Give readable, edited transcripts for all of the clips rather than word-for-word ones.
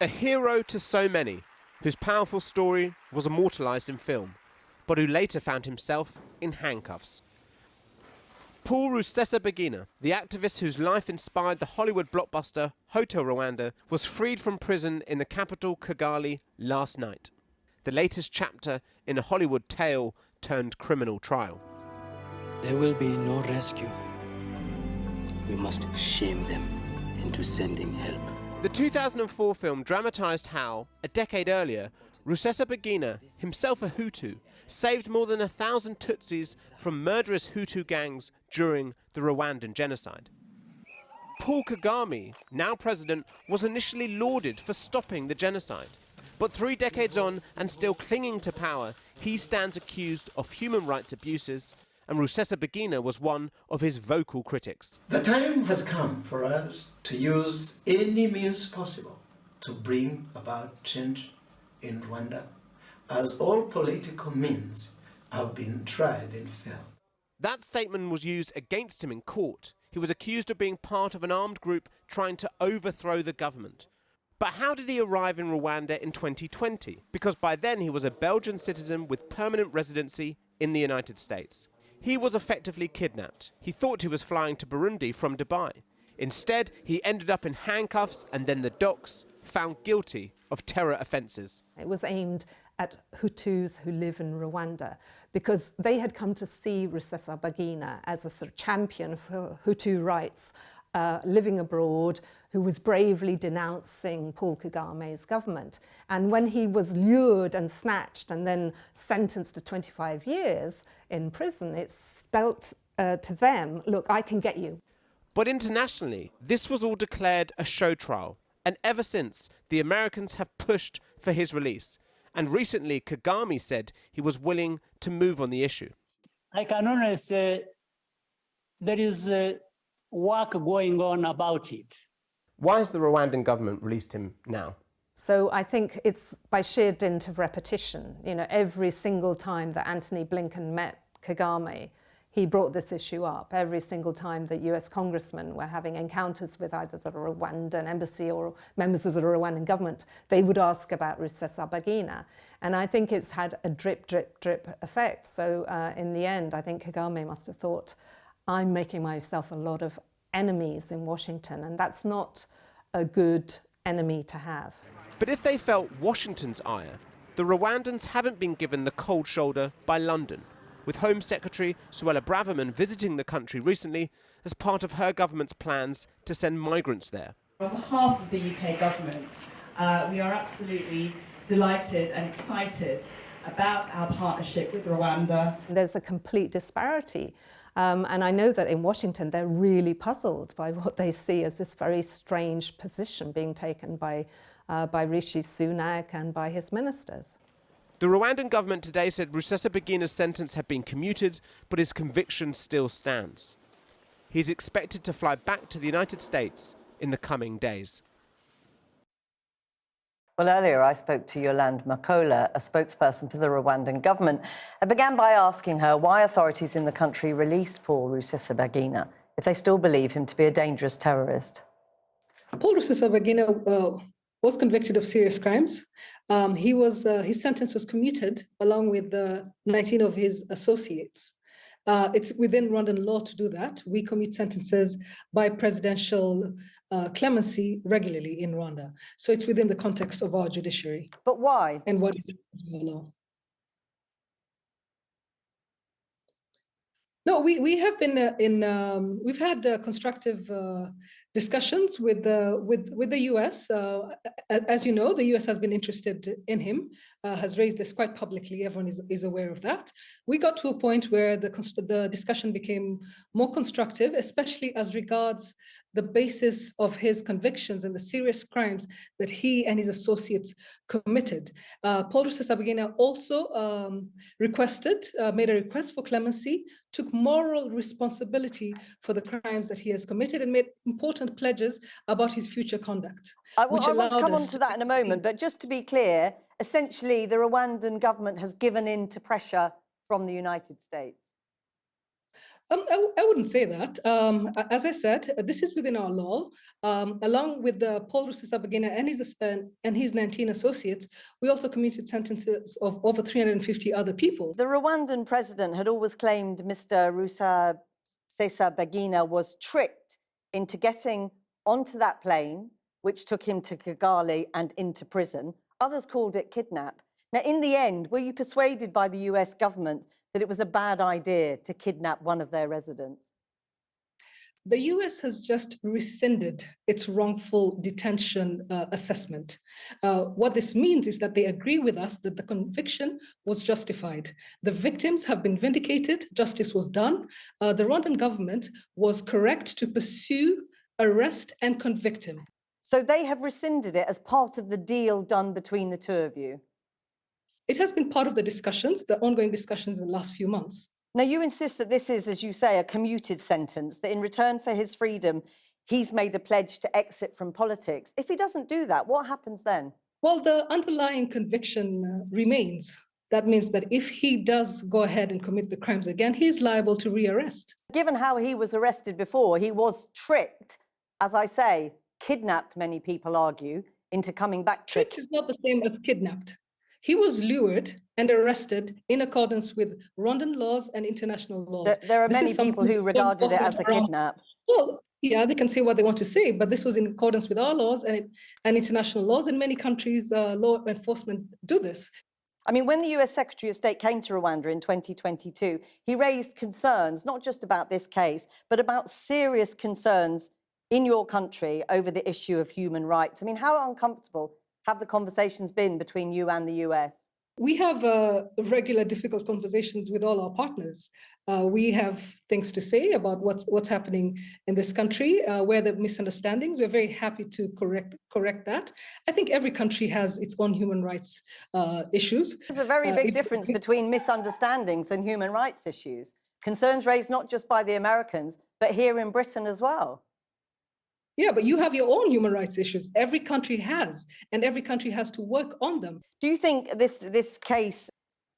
A hero to so many, whose powerful story was immortalised in film, but who later found himself in handcuffs. Paul Rusesabagina, the activist whose life inspired the Hollywood blockbuster Hotel Rwanda, was freed from prison in the capital Kigali last night. The latest chapter in a Hollywood tale turned criminal trial. There will be no rescue. We must shame them into sending help. The 2004 film dramatised how, a decade earlier, Rusesabagina, himself a Hutu, saved more than 1,000 Tutsis from murderous Hutu gangs during the Rwandan genocide. Paul Kagame, now president, was initially lauded for stopping the genocide. But 3 decades on and still clinging to power, he stands accused of human rights abuses, and Rusesabagina was one of his vocal critics. The time has come for us to use any means possible to bring about change in Rwanda, as all political means have been tried and failed. That statement was used against him in court. He was accused of being part of an armed group trying to overthrow the government. But how did he arrive in Rwanda in 2020? Because by then he was a Belgian citizen with permanent residency in the United States. He was effectively kidnapped. He thought he was flying to Burundi from Dubai. Instead, he ended up in handcuffs and then the docks, found guilty of terror offences. It was aimed at Hutus who live in Rwanda because they had come to see Rusesabagina as a sort of champion for Hutu rights, living abroad, who was bravely denouncing Paul Kagame's government. And when he was lured and snatched and then sentenced to 25 years in prison, it spelt to them, look, I can get you. But internationally, this was all declared a show trial. And ever since, the Americans have pushed for his release. And recently, Kagame said he was willing to move on the issue. I can only say there is work going on about it. Why has the Rwandan government released him now? So I think it's by sheer dint of repetition. You know, every single time that Antony Blinken met Kagame, he brought this issue up. Every single time that US congressmen were having encounters with either the Rwandan embassy or members of the Rwandan government, they would ask about Rusesabagina. And I think it's had a drip, drip, drip effect. So in the end, I think Kagame must have thought, I'm making myself a lot of enemies in Washington, and that's not a good enemy to have. But if they felt Washington's ire, the Rwandans haven't been given the cold shoulder by London, with Home Secretary Suella Braverman visiting the country recently as part of her government's plans to send migrants there. On behalf of the UK government, we are absolutely delighted and excited about our partnership with Rwanda. There's a complete disparity. And I know that in Washington, they're really puzzled by what they see as this very strange position being taken by Rishi Sunak and by his ministers. The Rwandan government today said Rusesabagina's sentence had been commuted, but his conviction still stands. He's expected to fly back to the United States in the coming days. Well, earlier I spoke to Yolande Makola, a spokesperson for the Rwandan government. I began by asking her why authorities in the country released Paul Rusesabagina if they still believe him to be a dangerous terrorist. Paul Rusesabagina was convicted of serious crimes. His sentence was commuted along with 19 of his associates. It's within Rwandan law to do that. We commute sentences by presidential clemency regularly in Rwanda. So it's within the context of our judiciary. But why? And what is the law? No, we have been we've had constructive discussions with the US. As you know, the US has been interested in him, has raised this quite publicly. Everyone is aware of that. We got to a point where the discussion became more constructive, especially as regards the basis of his convictions and the serious crimes that he and his associates committed. Paul Rusesabagina also made a request for clemency, took moral responsibility for the crimes that he has committed, and made important pledges about his future conduct. I want to come on to that in a moment, but just to be clear, essentially the Rwandan government has given in to pressure from the United States. I wouldn't say that. As I said, this is within our law. Along with Paul Rusesabagina and his 19 associates, we also commuted sentences of over 350 other people. The Rwandan president had always claimed Mr. Rusesabagina was tricked into getting onto that plane, which took him to Kigali and into prison. Others called it kidnap. Now, in the end, were you persuaded by the US government that it was a bad idea to kidnap one of their residents? The US has just rescinded its wrongful detention assessment. What this means is that they agree with us that the conviction was justified. The victims have been vindicated, justice was done. The Rwandan government was correct to pursue, arrest, and convict him. So they have rescinded it as part of the deal done between the two of you? It has been part of the discussions, the ongoing discussions in the last few months. Now, you insist that this is, as you say, a commuted sentence, that in return for his freedom, he's made a pledge to exit from politics. If he doesn't do that, what happens then? Well, the underlying conviction remains. That means that if he does go ahead and commit the crimes again, he's liable to rearrest. Given how he was arrested before, he was tricked, as I say, kidnapped, many people argue, into coming back. Tricked is not the same as kidnapped. He was lured and arrested in accordance with Rwandan laws and international laws. There are many people who regarded it as a kidnap. Well, yeah, they can say what they want to say, but this was in accordance with our laws and international laws, and many countries' law enforcement do this. I mean, when the US Secretary of State came to Rwanda in 2022, he raised concerns, not just about this case, but about serious concerns in your country over the issue of human rights. I mean, how uncomfortable have the conversations been between you and the US? We have regular difficult conversations with all our partners. We have things to say about what's happening in this country, where the misunderstandings. We're very happy to correct that. I think every country has its own human rights issues. There's a very big difference between misunderstandings and human rights issues. Concerns raised not just by the Americans, but here in Britain as well. Yeah, but you have your own human rights issues. Every country has, and every country has to work on them. Do you think this case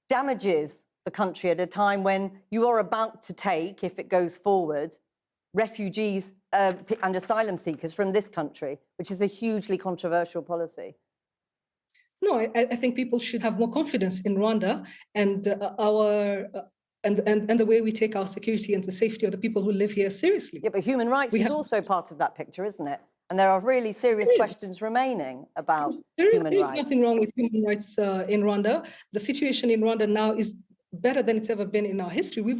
damages the country at a time when you are about to take, if it goes forward, refugees and asylum seekers from this country, which is a hugely controversial policy? No, I think people should have more confidence in Rwanda and and the way we take our security and the safety of the people who live here seriously. Yeah, but human rights is also part of that picture, isn't it? And there are really serious questions remaining about human rights. There is nothing wrong with human rights in Rwanda. The situation in Rwanda now is better than it's ever been in our history. We've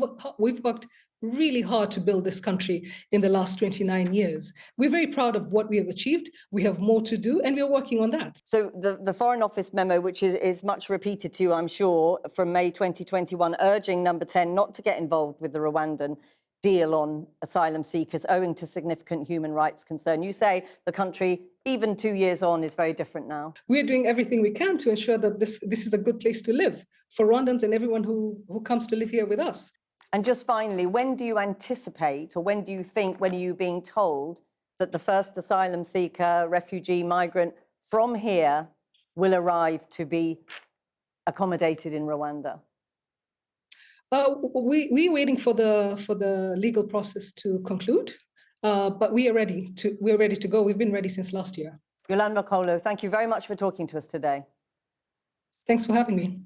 worked really hard to build this country in the last 29 years. We're very proud of what we have achieved. We have more to do, and we're working on that. So the Foreign Office memo, which is much repeated to you, I'm sure, from May 2021, urging Number 10 not to get involved with the Rwandan deal on asylum seekers owing to significant human rights concern. You say the country, even 2 years on, is very different now. We're doing everything we can to ensure that this is a good place to live for Rwandans and everyone who comes to live here with us. And just finally, when do you anticipate, or when do you think, when are you being told that the first asylum seeker, refugee, migrant from here will arrive to be accommodated in Rwanda? We're waiting for the legal process to conclude, but we are ready to go. We've been ready since last year. Yolanda Makolo, thank you very much for talking to us today. Thanks for having me.